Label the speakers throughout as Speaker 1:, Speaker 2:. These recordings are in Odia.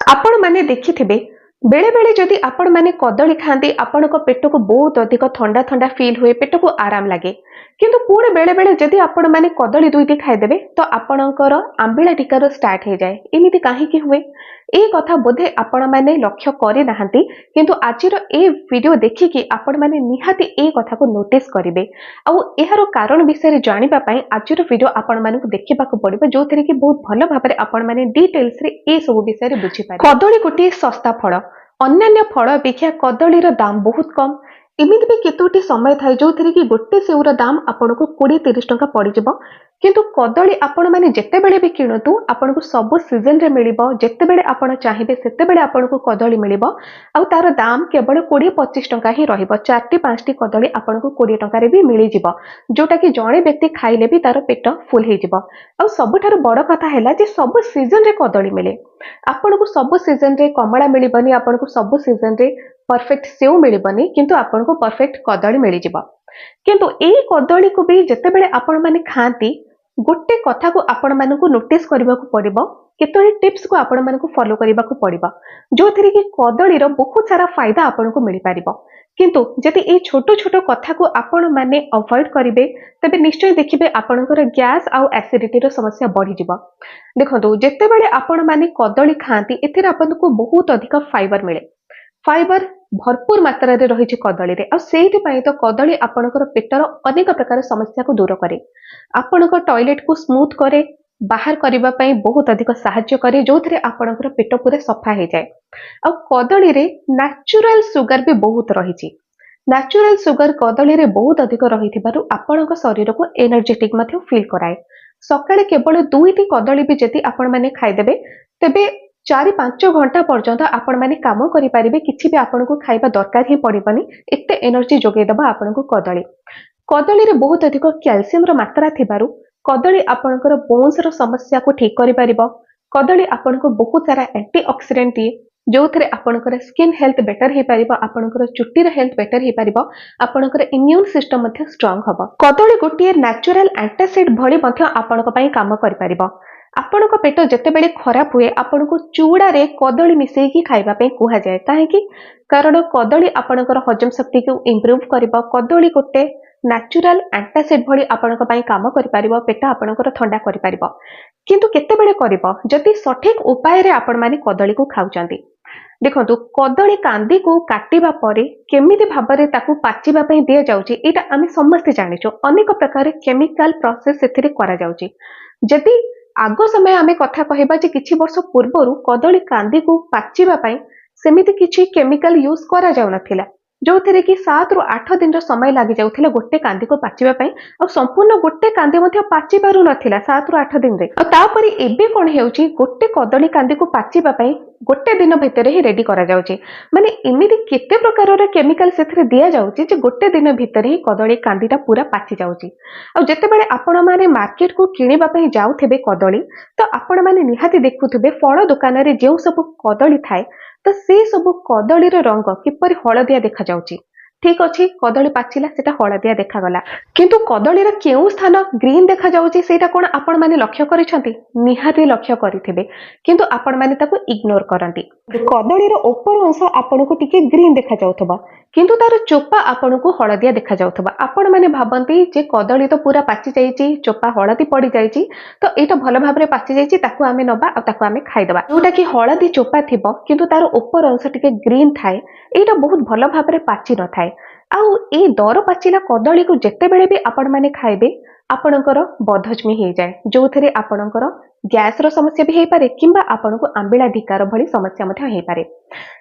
Speaker 1: आपण माने देखिथिबे बेले बेले जदि आपण माने कदली खांती आपण पेट को बहुत अधिक ठंडा ठंडा फील हुए पेट को आराम लगे किंतु पुणे बेले बेले जदि आपण माने कदली दुईटी खाइदेबे तो आपणकर आंबिला टीकार स्टार्ट हो जाए एमिति काहेकि हुए ए कथा बोधे आपण माने लक्ष्य करि नाहंती किंतु आजिर ए वीडियो देखिकी आपण माने निहाती ए कथा को नोटिस करिवे आउ एहारो कारण विषय जानिबा पई आजिर वीडियो आपण मानकु देखिबाकू पड़िबो जोथिरे कि बहुत भलो भाबरे आपण माने डिटेल्स रे ए सब विषय रे बुझी पारे। कदली गोटे सस्ता फल अन्यान्य फल अपेक्षा कदलीर दाम बहुत कम इमिति भी केतोटी समय थाए जो कि गोटे सेउर दाम आपन को 20-30 टंका पड़िजिबो किंतु कदली आपण माने जेते बेले भी किणतु आपन को सब सीजन रे मिलिबो जेते बेले आपण चाहिबे सेते बेले आपन को कदली मिलिबो आ तार दाम केवल 20-25 टंका ही रहिबो 4-5टी कदली आपन को 20 टंका रे भी मिलि जिवो जोटा कि जणे व्यक्ति खाइले भी तार पेट फुल हे जिवो आ सबठार बड़ कथा हैला जे सब सीजन रे कदली मिले आपन को सब सीजन रे कमला मिलिबनी आपन को सब सीजन रे परफेक्ट सेव मिलिबनी किंतु आपन को परफेक्ट कदली मिलि जिवो किंतु ए कदली को भी जेते बेले आपण माने खांती गोटे कथा को आपण मानकु नोटिस करबा को पड़िबो केतोरी टिप्स को आपण मानकु फॉलो करबा को पड़िबो जो थरी कि कदली रो बहुत सारा फायदा आपण को मिलि पारिबो किंतु जति ए छोटो छोटो कथा को आपण माने अवॉइड करिवे तबे निश्चय देखिबे आपणकर गैस आउ एसिडिटी रो समस्या बढ़ी जिवो। देखंतु जेते बेले आपण माने कदली खांती एथिरा आपण को बहुत अधिक फाइबर मिले फाइबर भरपूर मात्रा रे रही कदली रे आ सेठी पई तो कदली आपणकर पेटर अनेक प्रकार समस्या को दूर करे आपणकर टॉयलेट को स्मूथ करे बाहर करबा पई बहुत अधिक सहायता करे जो थरे आपणकर पेट पूरा सफा हे जाए आ कदली रे नेचुरल सुगर भी बहुत रही नेचुरल सुगर कदली रे बहुत अधिक रही आपणक शरीर को एनर्जेटिक मध्य फील कराए सकाळे केवल 2टी कदली भी जति आपण माने खाइदेबे तेबे 4-5 घंटा पर्यंत आपण माने काम करि परिबे किछि भी आपण को खाइबा दरकार ही पड़िबनी एते एनर्जी जोगे दबा आपण को कदली कदली रे बहुत अधिक कैल्शियम रो मात्रा थिबारु कदली आपणकर बोन्स रो समस्या को ठीक करि परिबो कदली आपण को बहुत सारा एंटीऑक्सीडेंट दिए जो थरे आपणकर स्किन हेल्थ बेटर हे परिबो आपणकर चुट्टी रो हेल्थ बेटर हे परिबो आपणकर इम्यून सिस्टम मध्ये स्ट्रांग हबो कदली गोटिए नेचुरल एंटासिड भली मध्ये आपणक पई काम करि परिबो आपणक पेट जेते बेले खराब हुए आपन को चूड़ा रे कदली मिसेकी खाइबा पे कुहा जाए काहेकि कारण कदली आपणकर हजम शक्ति को इंप्रूव करबो कदली गोटे नेचुरल एंटासिड भली आपणक पई काम करि परिबो पेट आपणकर ठंडा करि परिबो किंतु केते बेले करबो जति सठिक उपाय रे आपण माने कदली को खाउचंती देखंतु कदली कांदी को काटिबा परे केमिति भाबरे ताकू पाचिबा पई दिया जाउची एटा आमे समस्त जानिचो अनेक प्रकार केमिकल प्रोसेस एथिरे करा जाउची जति आग समय आमे कथा कहबा जे किछि वर्ष पूर्वरु कदली कांदी को पाचिबा पई सेमिति किछि केमिकल यूज करा जाउ नथिला जो थरे कि 7 रु 8 दिन रो समय लागि जाउथिला गोटे कांदी को पाचिबा पई और संपूर्ण गोटे कांदी मध्ये पाचि पारु नथिला 7 रु 8 दिन रे और तापरि एबे कोन हेउची गोटे कदली कांदी को पाचिबा पई गोटे दिन भितर ही रेडी करा जाउची माने एमिति केते प्रकार रे केमिकल सेथरे दिया जाउची जे गोटे दिन भितर ही कदली कांदीटा पूरा पाचि जाउची और जेते बेले आपण माने मार्केट को किनिबा पई जाउथिबे कदली तो आपण माने निहाती देखुथिबे फळ दुकान रे जेउ सब कदली थाए तो से सब कदली रंग किपरि हलदिया देखा जाउची ठीक अछि कदली पाचिला सेटा हलदिया देखा गला किंतु कदली रे केउ स्थान ग्रीन देखा जाउची सेटा कोन आपण माने लक्ष्य करिसंती निहाती लक्ष्य करिथिबे किंतु आपण माने ताको इग्नोर करंती कदली रो ऊपर अंश आपण को टिके ग्रीन देखा जाउथबा किंतु तार चोपा आपण को हलदिया देखा जाउथबा आपण माने भाबंती जे कदली तो पूरा पाचि जाईची चोपा हलदी पड़ी जाईची तो एटा भलो भाबरे पाचि जाईची ताको आमे नबा आ ताको आमे खाइदबा जोटा कि हलदी चोपा थिबो किंतु तार ऊपर अंश टिके ग्रीन थाए एटा बहुत भलो भाबरे पाचि न थाए आउ ए दर पाचिला कदली को जेते बेले भी आपण माने खाइबे आपणकर बदहजमी हो जाए जो थरे आपणकर गैस रो समस्या भी हो पारे किंबा आपण को आंबिला ढिकार भली समस्या मध्य हो पारे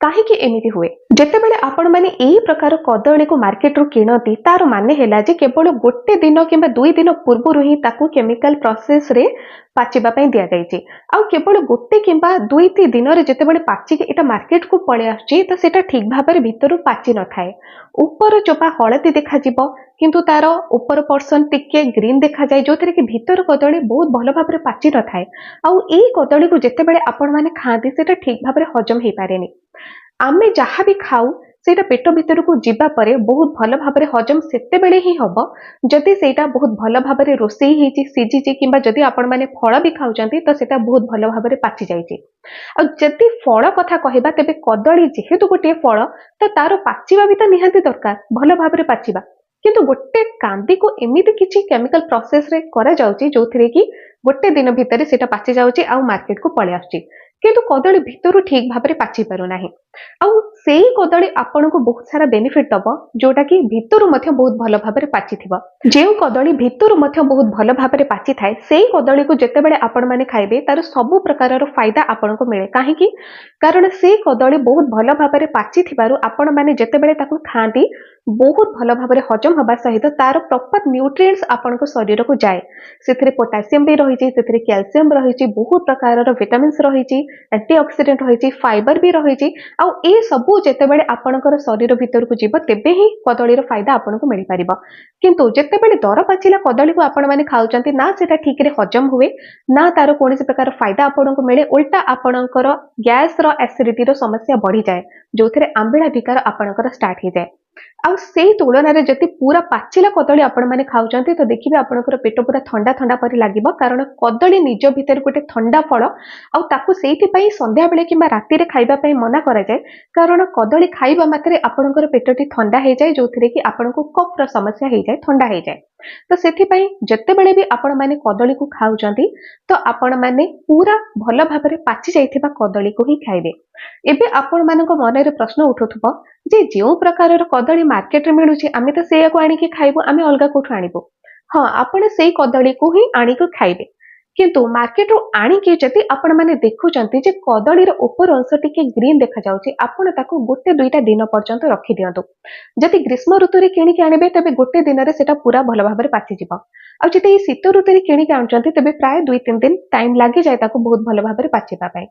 Speaker 1: काहेकि एमिति हुए जेते बेले आपण माने एही प्रकार कदली को मार्केट रो किनती तार माने हेला जे केवल गोटे दिन किंबा 2 दिन पूर्व ही ताकू केमिकल प्रोसेस रे पाचिबा पई दिया जाईची आ केवल गोटे किंबा 2-3 दिन रे जेते बेले पाची एटा मार्केट को पळे आछी तो सेटा ठीक भाबरे भितरु पाची न थाए ऊपर चोपा हलदी देखा जिवो किंतु तार ऊपर पर्सन टिके ग्रीन देखा जाए जो थरे कि भीतर कदली बहुत भलो भाबरे पाची न थाए आ ए कदली को जेते बेले आपण माने खाती सेटा ठीक भाबरे हजम हे पारेनी आमे जहाँ भी खाऊ ସେଇଟା ପେଟ ଭିତରକୁ ଯିବା ପରେ ବହୁତ ଭଲ ଭାବରେ ହଜମ ସେତେବେଳେ ହିଁ ହବ ଯଦି ସେଇଟା ବହୁତ ଭଲ ଭାବରେ ରୋଷେଇ ହେଇଛି, ସିଝିଛି, କିମ୍ବା ଯଦି ଆପଣମାନେ ଫଳ ବି ଖାଉଛନ୍ତି ତ ସେଇଟା ବହୁତ ଭଲ ଭାବରେ ପାଚି ଯାଇଛି। ଆଉ ଯଦି ଫଳ କଥା କହିବା ତେବେ କଦଳୀ ଯେହେତୁ ଗୋଟିଏ ଫଳ ତ ତାର ପାଚିବା ବି ତ ନିହାତି ଦରକାର, ଭଲ ଭାବରେ ପାଚିବା। କିନ୍ତୁ ଗୋଟେ କାନ୍ଦିକୁ ଏମିତି କିଛି କେମିକାଲ ପ୍ରୋସେସରେ କରାଯାଉଛି ଯୋଉଥିରେ କି ଗୋଟେ ଦିନ ଭିତରେ ସେଇଟା ପାଚି ଯାଉଛି ଆଉ ମାର୍କେଟକୁ ପଳେଇ ଆସୁଛି, କିନ୍ତୁ କଦଳୀ ଭିତରୁ ଠିକ ଭାବରେ ପାଚି ପାରୁନାହିଁ। ଆଉ ସେଇ କଦଳୀ ଆପଣଙ୍କୁ ବହୁତ ସାରା ବେନିଫିଟ ଦବ ଯୋଉଟା କି ଭିତରୁ ମଧ୍ୟ ବହୁତ ଭଲ ଭାବରେ ପାଚିଥିବ। ଯେଉଁ କଦଳୀ ଭିତରୁ ମଧ୍ୟ ବହୁତ ଭଲ ଭାବରେ ପାଚିଥାଏ ସେଇ କଦଳୀକୁ ଯେତେବେଳେ ଆପଣମାନେ ଖାଇବେ ତାର ସବୁ ପ୍ରକାରର ଫାଇଦା ଆପଣଙ୍କୁ ମିଳେ। କାହିଁକି? କାରଣ ସେଇ କଦଳୀ ବହୁତ ଭଲ ଭାବରେ ପାଚିଥିବାରୁ ଆପଣମାନେ ଯେତେବେଳେ ତାକୁ ଖାଆନ୍ତି ବହୁତ ଭଲ ଭାବରେ ହଜମ ହବା ସହିତ ତାର ପ୍ରପର ନ୍ୟୁଟ୍ରିଏଣ୍ଟସ ଆପଣଙ୍କ ଶରୀରକୁ ଯାଏ। ସେଥିରେ ପୋଟାସିୟମ ବି ରହିଛି, ସେଥିରେ କ୍ୟାଲସିୟମ ରହିଛି, ବହୁତ ପ୍ରକାରର ଭିଟାମିନ୍ସ ରହିଛି, ଆଣ୍ଟିଅକ୍ସିଡେଣ୍ଟ ରହିଛି, ଫାଇबर ବି ରହିଛି। ଆଉ ଏ ସବୁ ଯେତେବେଳେ ଆପଣଙ୍କର ଶରୀର ଭିତରକୁ ଯିବ ତେବେ ହିଁ କଦଳୀର ଫାଇଦା ଆପଣଙ୍କୁ ମିଳିପାରିବ। କିନ୍ତୁ ଯେତେବେଳେ ଦର ପାଚିଲା କଦଳୀକୁ ଆପଣମାନେ ଖାଉଛନ୍ତି ନା ସେଟା ଠିକରେ ହଜମ ହୁଏ, ନା ତାର କୌଣସି ପ୍ରକାର ଫାଇଦା ଆପଣଙ୍କୁ ମିଳେ, ଓଲଟା ଆପଣଙ୍କର ଗ୍ୟାସର ଆସିଡିଟିର ସମସ୍ୟା ବଢିଯାଏ, ଯୋଉଥିରେ ଆମ୍ବିଳା ବିକାର ଆପଣଙ୍କର ଷ୍ଟାର୍ଟ ହେଇଯାଏ। ଆଉ ସେଇ ତୁଳନାରେ ଯଦି ପୁରା ପାଚିଲା କଦଳୀ ଆପଣମାନେ ଖାଉଛନ୍ତି ତ ଦେଖିବେ ଆପଣଙ୍କର ପେଟ ପୁରା ଥଣ୍ଡା ଥଣ୍ଡା ପରି ଲାଗିବ, କାରଣ କଦଳୀ ନିଜ ଭିତରେ ଗୋଟେ ଥଣ୍ଡା ଫଳ। ଆଉ ତାକୁ ସେଇଥିପାଇଁ ସନ୍ଧ୍ୟାବେଳେ କିମ୍ବା ରାତିରେ ଖାଇବା ପାଇଁ ମନା କରାଯାଏ, କାରଣ କଦଳୀ ଖାଇବା ମାତ୍ରେ ଆପଣଙ୍କର ପେଟଟି ଥଣ୍ଡା ହେଇଯାଏ, ଯୋଉଥିରେ କି ଆପଣଙ୍କୁ କଫର ସମସ୍ୟା ହେଇଯାଏ, ଥଣ୍ଡା ହେଇଯାଏ। ତ ସେଥିପାଇଁ ଯେତେବେଳେ ବି ଆପଣମାନେ କଦଳୀକୁ ଖାଉଛନ୍ତି ତ ଆପଣମାନେ ପୁରା ଭଲ ଭାବରେ ପାଚି ଯାଇଥିବା କଦଳୀକୁ ହିଁ ଖାଇବେ। ଏବେ ଆପଣମାନଙ୍କ ମନରେ ପ୍ରଶ୍ନ ଉଠୁଥିବ ଯେ ଯେଉଁ ପ୍ରକାରର କଦଳୀ ମାର୍କେଟରେ ମିଳୁଛି ଆମେ ତ ସେଇଆକୁ ଆଣିକି ଖାଇବୁ, ଆମେ ଅଲଗା କୋଉଠୁ ଆଣିବୁ? ହଁ, ଆପଣ ସେଇ କଦଳୀକୁ ହିଁ ଆଣିକି ଖାଇବେ। କିନ୍ତୁ ମାର୍କେଟରୁ ଆଣିକି ଯଦି ଆପଣମାନେ ଦେଖୁଛନ୍ତି ଯେ କଦଳୀର ଉପର ଅଂଶ ଟିକେ ଗ୍ରୀନ ଦେଖାଯାଉଛି, ଆପଣ ତାକୁ ଗୋଟେ ଦୁଇଟା ଦିନ ପର୍ଯ୍ୟନ୍ତ ରଖିଦିଅନ୍ତୁ। ଯଦି ଗ୍ରୀଷ୍ମ ଋତୁରେ କିଣିକି ଆଣିବେ ତେବେ ଗୋଟେ ଦିନରେ ସେଟା ପୁରା ଭଲ ଭାବରେ ପାଚିଯିବ। ଆଉ ଯଦି ଏଇ ଶୀତ ଋତୁରେ କିଣିକି ଆଣୁଛନ୍ତି ତେବେ ପ୍ରାୟ 2-3 ଦିନ ଟାଇମ ଲାଗିଯାଏ ତାକୁ ବହୁତ ଭଲ ଭାବରେ ପାଚିବା ପାଇଁ।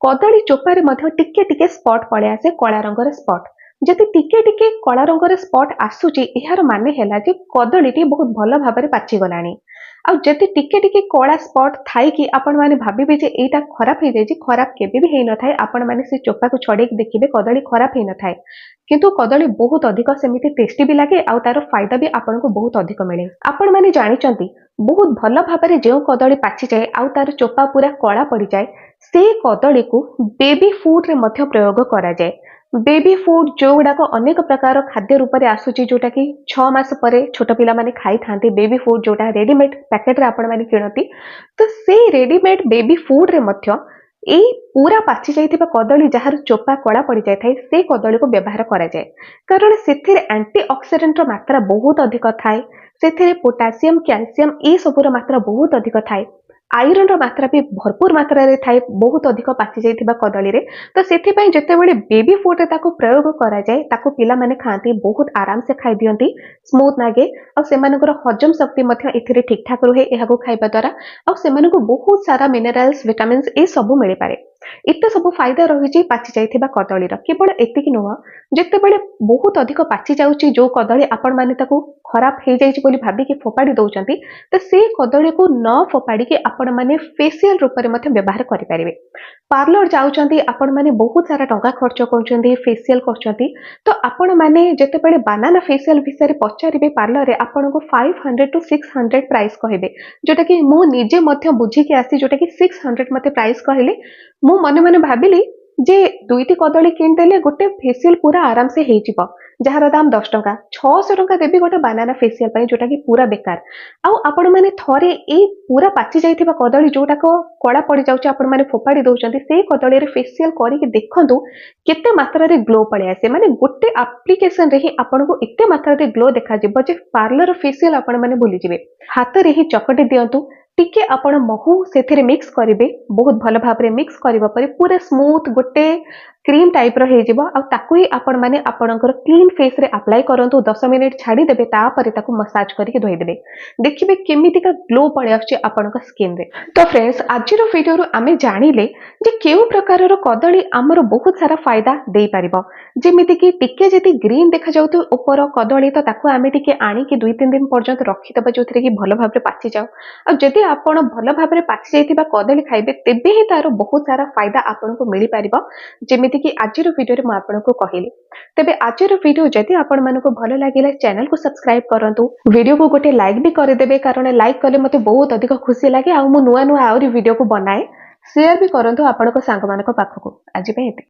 Speaker 1: କଦଳୀ ଚୋପାରେ ମଧ୍ୟ ଟିକେ ଟିକେ ସ୍ପଟ ପଳେଇ ଆସେ, କଳା ରଙ୍ଗର ସ୍ପଟ। ଯଦି ଟିକେ ଟିକେ କଳା ରଙ୍ଗର ସ୍ପଟ ଆସୁଛି ଏହାର ମାନେ ହେଲା ଯେ କଦଳୀଟି ବହୁତ ଭଲ ଭାବରେ ପାଚିଗଲାଣି। ଆଉ ଯଦି ଟିକେ ଟିକେ କଳା ସ୍ପଟ ଥାଇକି ଆପଣମାନେ ଭାବିବେ ଯେ ଏଇଟା ଖରାପ ହେଇଯାଇଛି, ଖରାପ କେବେ ବି ହେଇନଥାଏ। ଆପଣମାନେ ସେ ଚୋପାକୁ ଛଡେଇକି ଦେଖିବେ କଦଳୀ ଖରାପ ହେଇନଥାଏ, କିନ୍ତୁ କଦଳୀ ବହୁତ ଅଧିକ ସେମିତି ଟେଷ୍ଟି ବି ଲାଗେ ଆଉ ତାର ଫାଇଦା ବି ଆପଣଙ୍କୁ ବହୁତ ଅଧିକ ମିଳେ। ଆପଣମାନେ ଜାଣିଛନ୍ତି ବହୁତ ଭଲ ଭାବରେ ଯେଉଁ କଦଳୀ ପାଚିଯାଏ ଆଉ ତାର ଚୋପା ପୁରା କଳା ପଡିଯାଏ ସେ କଦଳୀକୁ ବେବି ଫୁଡରେ ମଧ୍ୟ ପ୍ରୟୋଗ କରାଯାଏ। ବେବି ଫୁଡ ଯୋଉଗୁଡାକ ଅନେକ ପ୍ରକାର ଖାଦ୍ୟ ରୂପରେ ଆସୁଛି, ଯୋଉଟା କି 6 ମାସ ପରେ ଛୋଟ ପିଲାମାନେ ଖାଇଥାନ୍ତି, ବେବି ଫୁଡ ଯୋଉଟା ରେଡିମେଡ ପ୍ୟାକେଟରେ ଆପଣମାନେ କିଣନ୍ତି, ତ ସେଇ ରେଡିମେଡ ବେବି ଫୁଡରେ ମଧ୍ୟ ଏଇ ପୁରା ପାଚି ଯାଇଥିବା କଦଳୀ ଯାହାର ଚୋପା କଳା ପଡିଯାଇଥାଏ ସେ କଦଳୀକୁ ବ୍ୟବହାର କରାଯାଏ। କାରଣ ସେଥିରେ ଆଣ୍ଟି ଅକ୍ସିଡେଣ୍ଟର ମାତ୍ରା ବହୁତ ଅଧିକ ଥାଏ, ସେଥିରେ ପୋଟାସିୟମ, କ୍ୟାଲସିୟମ ଏ ସବୁର ମାତ୍ରା ବହୁତ ଅଧିକ ଥାଏ, ଆଇରନର ମାତ୍ରା ବି ଭରପୁର ମାତ୍ରାରେ ଥାଏ ବହୁତ ଅଧିକ ପାଚି ଯାଇଥିବା କଦଳୀରେ। ତ ସେଥିପାଇଁ ଯେତେବେଳେ ବେବି ଫୁଡରେ ତାକୁ ପ୍ରୟୋଗ କରାଯାଏ ତାକୁ ପିଲାମାନେ ଖାଆନ୍ତି, ବହୁତ ଆରାମସେ ଖାଇଦିଅନ୍ତି, ସ୍ମୁଥ ଲାଗେ। ଆଉ ସେମାନଙ୍କର ହଜମ ଶକ୍ତି ମଧ୍ୟ ଏଥିରେ ଠିକ ଠାକ ରୁହେ ଏହାକୁ ଖାଇବା ଦ୍ୱାରା। ଆଉ ସେମାନଙ୍କୁ ବହୁତ ସାରା ମିନେରାଲ୍ସ, ଭିଟାମିନ୍ସ ଏ ସବୁ ମିଳିପାରେ। ଏତେ ସବୁ ଫାଇଦା ରହିଛି ପାଚି ଯାଇଥିବା କଦଳୀର। କେବଳ ଏତିକି ନୁହଁ, ଯେତେବେଳେ ବହୁତ ଅଧିକ ପାଚି ଯାଉଛି ଯୋଉ କଦଳୀ ଆପଣମାନେ ତାକୁ ଖରାପ ହେଇଯାଇଛି ବୋଲି ଭାବିକି ଫୋପାଡ଼ି ଦଉଛନ୍ତି, ତ ସେ କଦଳୀକୁ ନ ଫୋପାଡ଼ିକି ଆପଣମାନେ ଫେସିଆଲ ରୂପରେ ମଧ୍ୟ ବ୍ୟବହାର କରିପାରିବେ। ପାର୍ଲର ଯାଉଛନ୍ତି, ଆପଣମାନେ ବହୁତ ସାରା ଟଙ୍କା ଖର୍ଚ୍ଚ କରୁଛନ୍ତି, ଫେସିଆଲ କରୁଛନ୍ତି, ତ ଆପଣମାନେ ଯେତେବେଳେ ବାନାନା ଫେସିଆଲ ବିଷୟରେ ପଚାରିବେ ପାର୍ଲରରେ ଆପଣଙ୍କୁ 500 to 600 ପ୍ରାଇସ୍ କହିବେ, ଯୋଉଟା କି ମୁଁ ନିଜେ ମଧ୍ୟ ବୁଝିକି ଆସି ଯୋଉଟା କି 600 ମତେ ପ୍ରାଇସ୍ କହିଲେ ମୁଁ ମନେ ମନେ ଭାବିଲି ଯେ ଦୁଇଟି କଦଳୀ କିଣିଦେଲେ ଗୋଟେ ଫେସିଆଲ ପୁରା ଆରାମସେ ହେଇଯିବ, ଯାହାର ଦାମ 10 ଟଙ୍କା। 600 ଟଙ୍କା ଦେବି ଗୋଟେ ବାନାନା ଫେସିଆଲ ପାଇଁ, ଯୋଉଟା କି ପୁରା ବେକାର। ଆଉ ଆପଣମାନେ ଥରେ ଏଇ ପୁରା ପାଚି ଯାଇଥିବା କଦଳୀ ଯୋଉଟାକ କଳା ପଡିଯାଉଛି ଆପଣମାନେ ଫୋପାଡ଼ି ଦଉଛନ୍ତି, ସେଇ କଦଳୀରେ ଫେସିଆଲ କରିକି ଦେଖନ୍ତୁ କେତେ ମାତ୍ରାରେ ଗ୍ଲୋ ପଳେଇ ଆସେ। ମାନେ ଗୋଟେ ଆପ୍ଲିକେସନରେ ହିଁ ଆପଣଙ୍କୁ ଏତେ ମାତ୍ରାରେ ଗ୍ଲୋ ଦେଖାଯିବ ଯେ ପାର୍ଲର ଫେସିଆଲ ଆପଣମାନେ ଭୁଲିଯିବେ। ହାତରେ ହିଁ ଚକଟି ଦିଅନ୍ତୁ, ଟିକେ ଆପଣ ମହୁ ସେଥିରେ ମିକ୍ସ କରିବେ, ବହୁତ ଭଲ ଭାବରେ ମିକ୍ସ କରିବା ପରେ ପୁରା ସ୍ମୁଥ ଗୋଟେ କ୍ରିମ ଟାଇପର ହେଇଯିବ। ଆଉ ତାକୁ ହିଁ ଆପଣମାନେ ଆପଣଙ୍କର କ୍ଲିନ ଫେସରେ ଆପ୍ଲାଏ କରନ୍ତୁ, 10 ମିନିଟ ଛାଡ଼ିଦେବେ, ତାପରେ ତାକୁ ମସାଜ କରିକି ଧୋଇଦେବେ। ଦେଖିବେ କେମିତିକା ଗ୍ଲୋ ପଳେଇ ଆସୁଛି ଆପଣଙ୍କ ସ୍କିନରେ। ତ ଫ୍ରେଣ୍ଡସ୍, ଆଜିର ଭିଡ଼ିଓରୁ ଆମେ ଜାଣିଲେ ଯେ କେଉଁ ପ୍ରକାରର କଦଳୀ ଆମର ବହୁତ ସାରା ଫାଇଦା ଦେଇପାରିବ। ଯେମିତିକି ଟିକେ ଯଦି ଗ୍ରୀନ ଦେଖାଯାଉଥିବ ଉପର କଦଳୀ ତ ତାକୁ ଆମେ ଟିକେ ଆଣିକି 2-3 ଦିନ ପର୍ଯ୍ୟନ୍ତ ରଖିଦେବା, ଯୋଉଥିରେ କି ଭଲ ଭାବରେ ପାଚିଯାଉ। ଆଉ ଯଦି ଆପଣ ଭଲ ଭାବରେ ପାଚି ଯାଇଥିବା କଦଳୀ ଖାଇବେ ତେବେ ହିଁ ତାର ବହୁତ ସାରା ଫାଇଦା ଆପଣଙ୍କୁ ମିଳିପାରିବ। ଯେମିତି ଯେତିକି ଆଜିର ଭିଡ଼ିଓରେ ମୁଁ ଆପଣଙ୍କୁ କହିଲି। ତେବେ ଆଜିର ଭିଡ଼ିଓ ଯଦି ଆପଣମାନଙ୍କୁ ଭଲ ଲାଗିଲା ଚ୍ୟାନେଲକୁ ସବସ୍କ୍ରାଇବ କରନ୍ତୁ, ଭିଡ଼ିଓକୁ ଗୋଟେ ଲାଇକ୍ ବି କରିଦେବେ, କାରଣ ଲାଇକ୍ କଲେ ମୋତେ ବହୁତ ଅଧିକ ଖୁସି ଲାଗେ ଆଉ ମୁଁ ନୂଆ ନୂଆ ଆହୁରି ଭିଡ଼ିଓକୁ ବନାଏ। ସେୟାର ବି କରନ୍ତୁ ଆପଣଙ୍କ ସାଙ୍ଗମାନଙ୍କ ପାଖକୁ। ଆଜି ପାଇଁ ଏତିକି।